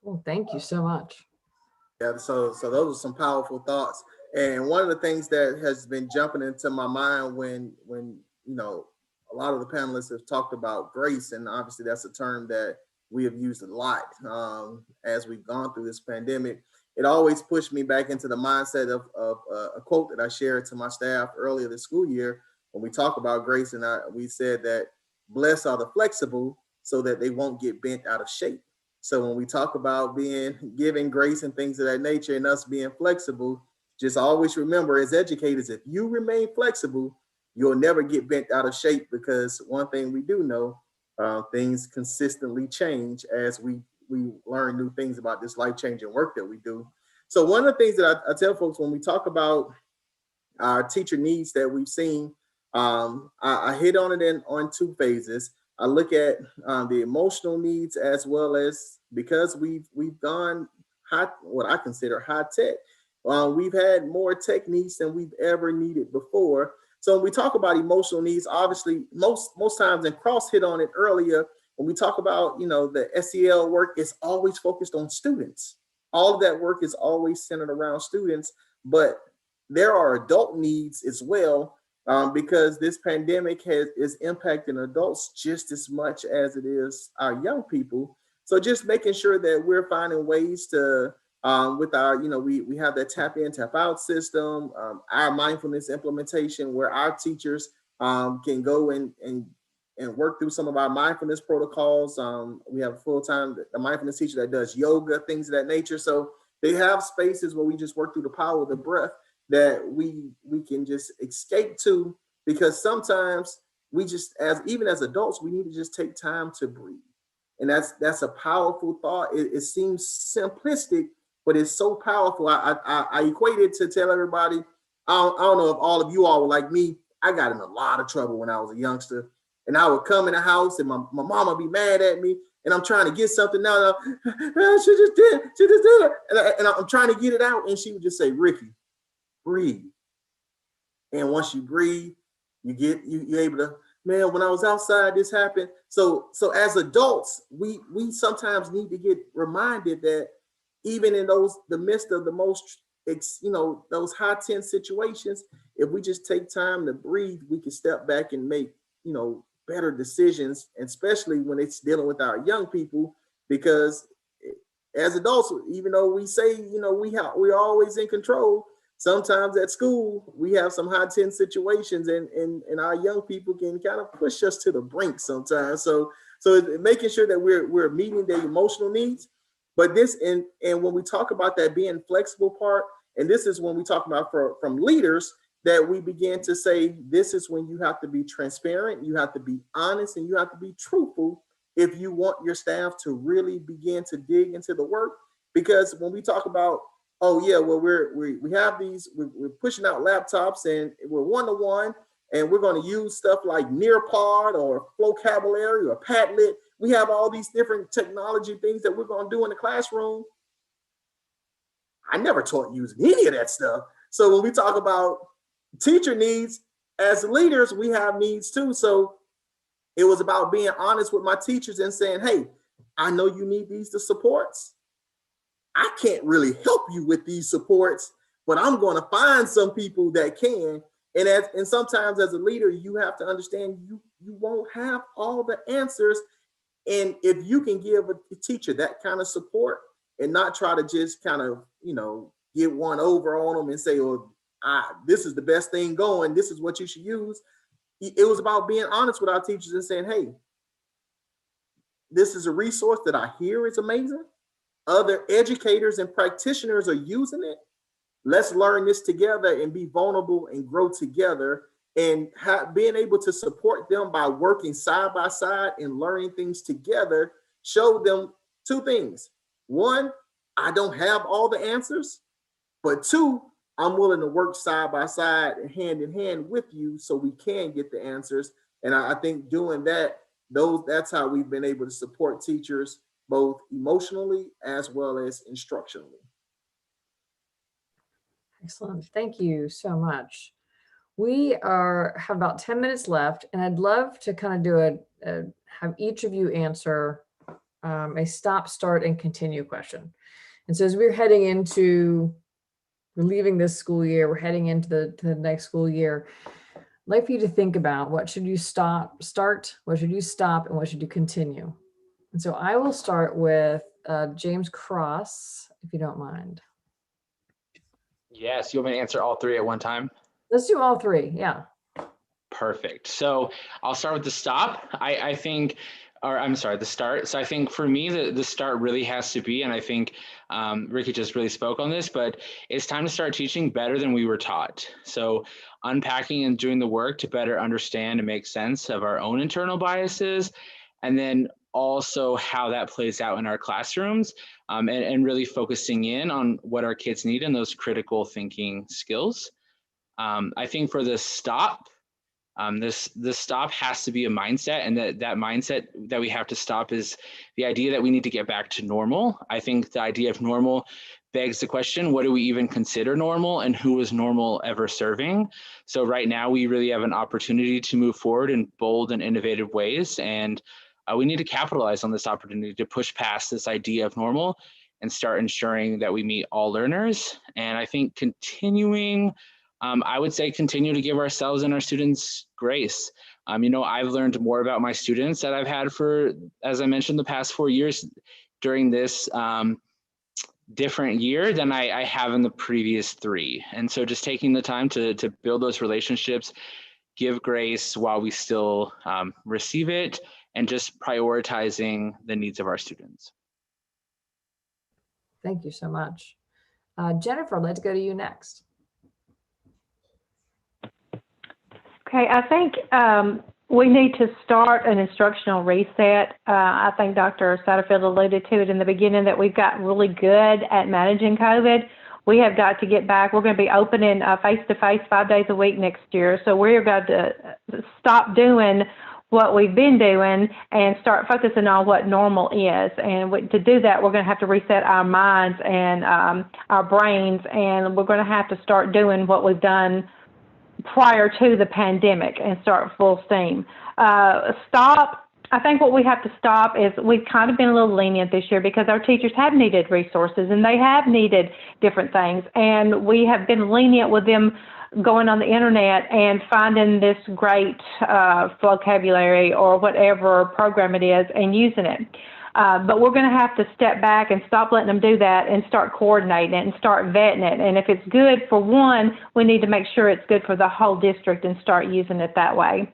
Cool. Thank you so much. Yeah, so those are some powerful thoughts. And one of the things that has been jumping into my mind when you know, a lot of the panelists have talked about grace, and obviously that's a term that we have used a lot as we've gone through this pandemic. It always pushed me back into the mindset of a quote that I shared to my staff earlier this school year when we talk about grace, and we said that blessed are the flexible so that they won't get bent out of shape. So when we talk about giving grace and things of that nature and us being flexible, just always remember as educators, if you remain flexible, you'll never get bent out of shape, because one thing we do know, things consistently change as we learn new things about this life-changing work that we do. So one of the things that I tell folks when we talk about our teacher needs that we've seen, I hit on it on two phases. I look at the emotional needs, as well as, because we've gone what I consider high tech. We've had more techniques than we've ever needed before. So when we talk about emotional needs, obviously most times, and Cross hit on it earlier, when we talk about, you know, the SEL work, it's always focused on students. All of that work is always centered around students, but there are adult needs as well, because this pandemic is impacting adults just as much as it is our young people. So just making sure that we're finding ways to, with our, you know, we have that tap in, tap out system, our mindfulness implementation, where our teachers can go and work through some of our mindfulness protocols. We have a mindfulness teacher that does yoga, things of that nature. So they have spaces where we just work through the power of the breath that we can just escape to, because sometimes we just, even as adults, we need to just take time to breathe. And that's a powerful thought. It seems simplistic, but it's so powerful. I equate it to tell everybody, I don't know if all of you all were like me. I got in a lot of trouble when I was a youngster, and I would come in the house and my mom would be mad at me, and I'm trying to get something out. She just did it. And I'm trying to get it out, and she would just say, Ricky, breathe. And once you breathe, you're able to, man, when I was outside, this happened. So as adults, we sometimes need to get reminded that even in the midst of the most, those high tense situations, if we just take time to breathe, we can step back and make, better decisions, and especially when it's dealing with our young people, because as adults, even though we say, we're always in control, sometimes at school, we have some high tense situations, and our young people can kind of push us to the brink sometimes. So making sure that we're meeting their emotional needs. But this, and when we talk about that being flexible part, and this is when we talk about from leaders, that we begin to say, this is when you have to be transparent, you have to be honest, and you have to be truthful if you want your staff to really begin to dig into the work. Because when we talk about, oh yeah, well, we have these, we're pushing out laptops and we're one-to-one, and we're going to use stuff like Nearpod or Vocabulary or Padlet. We have all these different technology things that we're going to do in the classroom. I never taught using any of that stuff. So when we talk about teacher needs, as leaders, we have needs too. So it was about being honest with my teachers and saying, hey, I know you need these supports. I can't really help you with these supports, but I'm going to find some people that can. And sometimes as a leader, you have to understand you won't have all the answers. And if you can give a teacher that kind of support and not try to just kind of, get one over on them and say, oh, this is the best thing going, this is what you should use. it was about being honest with our teachers and saying, hey, this is a resource that I hear is amazing. Other educators and practitioners are using it. Let's learn this together and be vulnerable and grow together, and being able to support them by working side by side and learning things together. Show them two things. One, I don't have all the answers, but two, I'm willing to work side by side and hand in hand with you so we can get the answers. And I think doing that, that's how we've been able to support teachers both emotionally as well as instructionally. Excellent. Thank you so much. We have about 10 minutes left, and I'd love to kind of have each of you answer a stop, start, and continue question. And so as we're leaving this school year, we're heading into the next school year, I'd like for you to think about what should you start, what should you stop, and what should you continue? And so I will start with James Cross, if you don't mind. Yes, you want me to answer all three at one time? Let's do all three, yeah. Perfect. So I'll start with the stop. The start. So I think for me, the start really has to be, and I think Ricky just really spoke on this, but it's time to start teaching better than we were taught. So unpacking and doing the work to better understand and make sense of our own internal biases, and then also how that plays out in our classrooms, and really focusing in on what our kids need and those critical thinking skills. I think for the stop, the stop has to be a mindset, and that mindset that we have to stop is the idea that we need to get back to normal. I think the idea of normal begs the question, what do we even consider normal, and who is normal ever serving? So right now we really have an opportunity to move forward in bold and innovative ways, and we need to capitalize on this opportunity to push past this idea of normal and start ensuring that we meet all learners. And I think I would say continue to give ourselves and our students grace. I've learned more about my students that I've had for, as I mentioned, the past 4 years during this different year than I have in the previous 3. And so just taking the time to build those relationships, give grace while we still receive it, and just prioritizing the needs of our students. Thank you so much. Jennifer, let's go to you next. Okay, I think we need to start an instructional reset. I think Dr. Satterfield alluded to it in the beginning that we've gotten really good at managing COVID. We have got to get back. We're going to be opening face-to-face 5 days a week next year. So we're going to stop doing what we've been doing and start focusing on what normal is. And to do that, we're going to have to reset our minds and our brains, and we're going to have to start doing what we've done prior to the pandemic and start full steam. I think what we have to stop is we've kind of been a little lenient this year because our teachers have needed resources and they have needed different things. And we have been lenient with them going on the internet and finding this great vocabulary or whatever program it is and using it. But we're going to have to step back and stop letting them do that and start coordinating it and start vetting it. And if it's good for one, we need to make sure it's good for the whole district and start using it that way.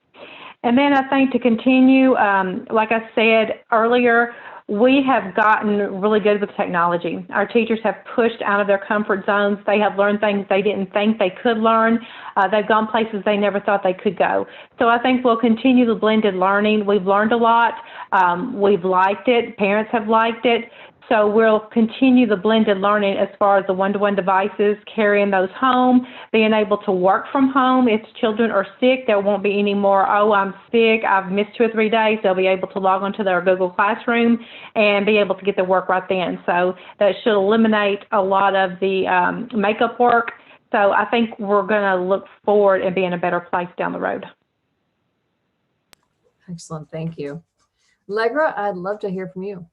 And then I think to continue, like I said earlier, we have gotten really good with technology. Our teachers have pushed out of their comfort zones. They have learned things they didn't think they could learn. They've gone places they never thought they could go. So I think we'll continue the blended learning. We've learned a lot. We've liked it. Parents have liked it. So we'll continue the blended learning as far as the one-to-one devices, carrying those home, being able to work from home. If children are sick, there won't be any more, oh, I'm sick, I've missed 2 or 3 days. They'll be able to log onto their Google Classroom and be able to get their work right then. So that should eliminate a lot of the makeup work. So I think we're going to look forward and be in a better place down the road. Excellent. Thank you. Allegra, I'd love to hear from you.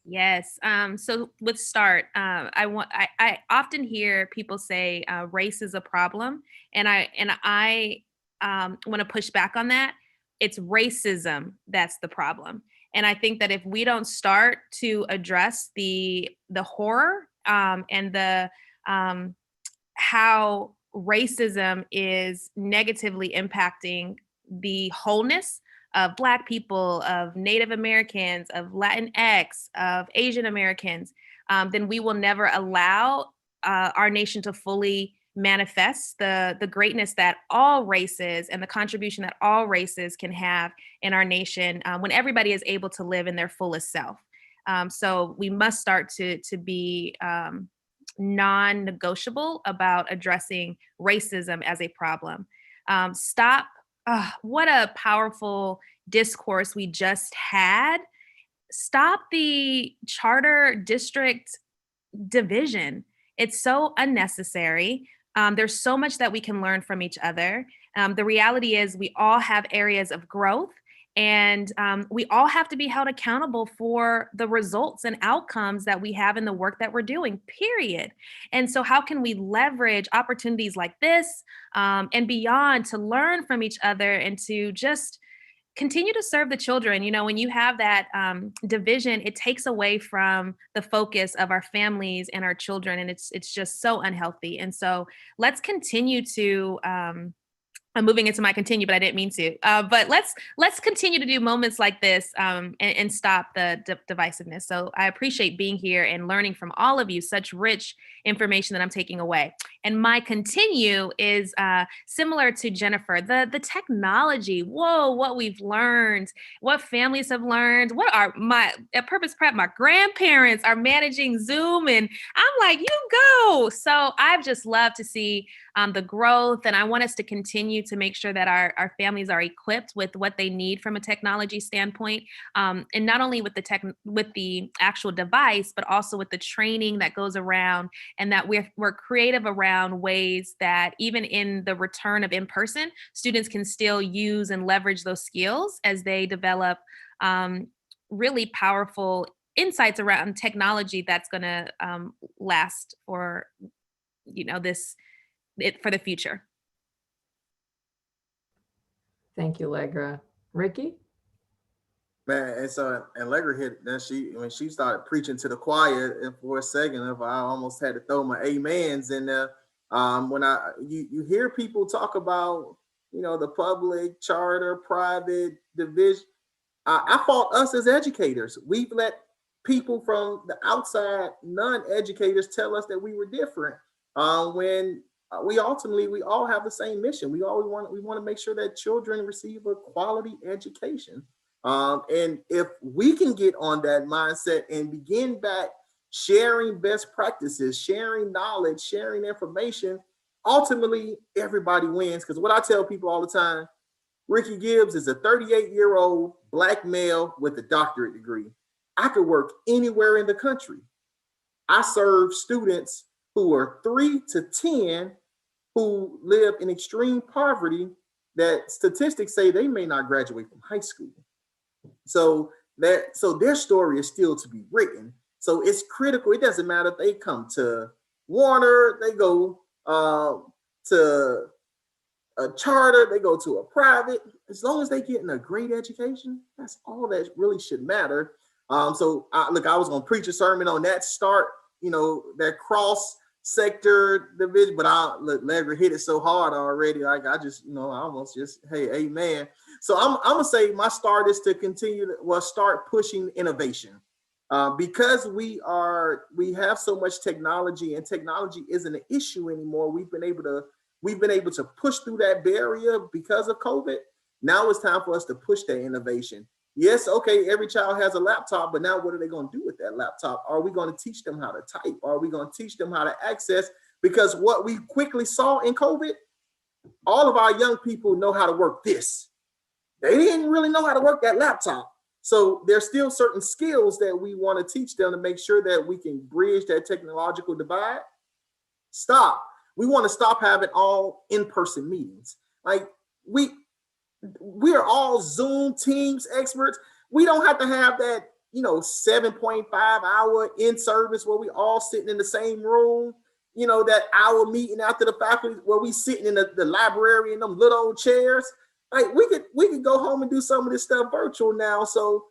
Yes. So with START, I often hear people say race is a problem, and I want to push back on that. It's racism that's the problem, and I think that if we don't start to address the horror and the how racism is negatively impacting the wholeness of Black people, of Native Americans, of Latinx, of Asian Americans, then we will never allow our nation to fully manifest the greatness that all races and the contribution that all races can have in our nation when everybody is able to live in their fullest self. So we must start to be non-negotiable about addressing racism as a problem. Stop. What a powerful discourse we just had. Stop the charter district division. It's so unnecessary. There's so much that we can learn from each other. The reality is we all have areas of growth, and we all have to be held accountable for the results and outcomes that we have in the work that we're doing, period. And so how can we leverage opportunities like this and beyond to learn from each other and to just continue to serve the children? You know, when you have that division, it takes away from the focus of our families and our children, and it's just so unhealthy. And so let's continue to I'm moving into my continue, but I didn't mean to. But let's continue to do moments like this and stop the divisiveness. So I appreciate being here and learning from all of you, such rich information that I'm taking away. And my continue is similar to Jennifer, the technology. Whoa, what we've learned, what families have learned, what are at Purpose Prep, my grandparents are managing Zoom, and I'm like, you go. So I've just loved to see the growth, and I want us to continue to make sure that our families are equipped with what they need from a technology standpoint, and not only with the actual device, but also with the training that goes around, and that we're creative around ways that even in the return of in-person, students can still use and leverage those skills as they develop really powerful insights around technology that's going to last for for the future. Thank you, Allegra. Ricky? Man, and so Allegra hit that when she started preaching to the choir, and for a second, I almost had to throw my amens in there. When you hear people talk about the public, charter, private, division, I fault us as educators. We've let people from the outside, non-educators, tell us that we were different. When we all have the same mission. We want to make sure that children receive a quality education. And if we can get on that mindset and begin back sharing best practices, sharing knowledge, sharing information, ultimately everybody wins. Because what I tell people all the time, Ricky Gibbs is a 38-year-old Black male with a doctorate degree. I could work anywhere in the country. I serve students who are 3 to 10 who live in extreme poverty that statistics say they may not graduate from high school. So their story is still to be written. So it's critical. It doesn't matter if they come to Warner, they go to a charter, they go to a private. As long as they're getting a great education, that's all that really should matter. I was going to preach a sermon on that that cross sector division, but Allegra hit it so hard already. Like I almost just, hey, amen. So I'm gonna say my start is to continue to start pushing innovation, because we have so much technology, and technology isn't an issue anymore. We've been able to push through that barrier because of COVID. Now it's time for us to push that innovation. Yes, okay, every child has a laptop, but now what are they going to do with that laptop? Are we going to teach them how to type? Are we going to teach them how to access? Because what we quickly saw in COVID, all of our young people know how to work this. They didn't really know how to work that laptop. So there's still certain skills that we want to teach them to make sure that we can bridge that technological divide. We want to stop having all in-person meetings. Like we are all Zoom Teams experts. We don't have to have that, 7.5 hour in service where we all sitting in the same room, that hour meeting after the faculty where we sitting in the library in them little old chairs. Like we could go home and do some of this stuff virtual now. So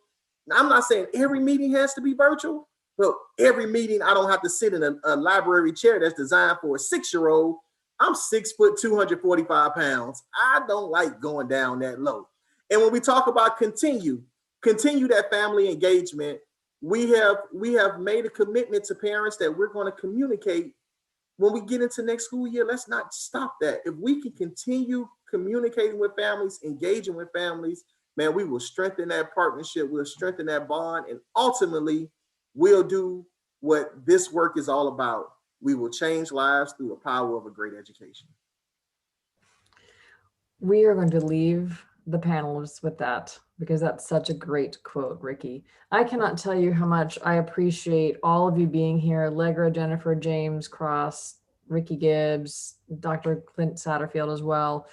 I'm not saying every meeting has to be virtual, but every meeting I don't have to sit in a library chair that's designed for a 6-year-old. I'm 6 foot, 245 pounds. I don't like going down that low. And when we talk about continue that family engagement, we have made a commitment to parents that we're going to communicate when we get into next school year. Let's not stop that. If we can continue communicating with families, engaging with families, man, we will strengthen that partnership, we'll strengthen that bond, and ultimately we'll do what this work is all about. We will change lives through the power of a great education. We are going to leave the panelists with that, because that's such a great quote, Ricky. I cannot tell you how much I appreciate all of you being here. Allegra, Jennifer, James Cross, Ricky Gibbs, Dr. Clint Satterfield as well.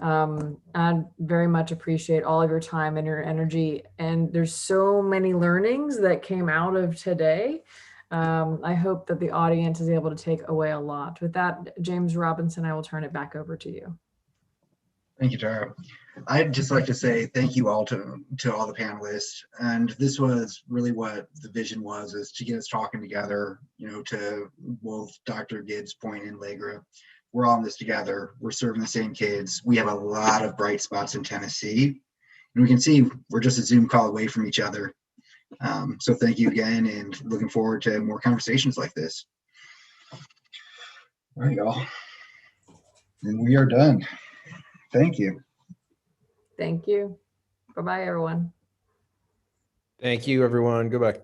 I very much appreciate all of your time and your energy. And there's so many learnings that came out of today. I hope that the audience is able to take away a lot. With that, James Robinson, I will turn it back over to you. Thank you, Tara. I'd just like to say thank you all to all the panelists. And this was really what the vision was, is to get us talking together, to both Dr. Gibbs' point and Allegra. We're all in this together. We're serving the same kids. We have a lot of bright spots in Tennessee. And we can see we're just a Zoom call away from each other. So thank you again, and looking forward to more conversations like this. All right, y'all. And we are done. Thank you. Thank you. Bye-bye, everyone. Thank you, everyone. Goodbye.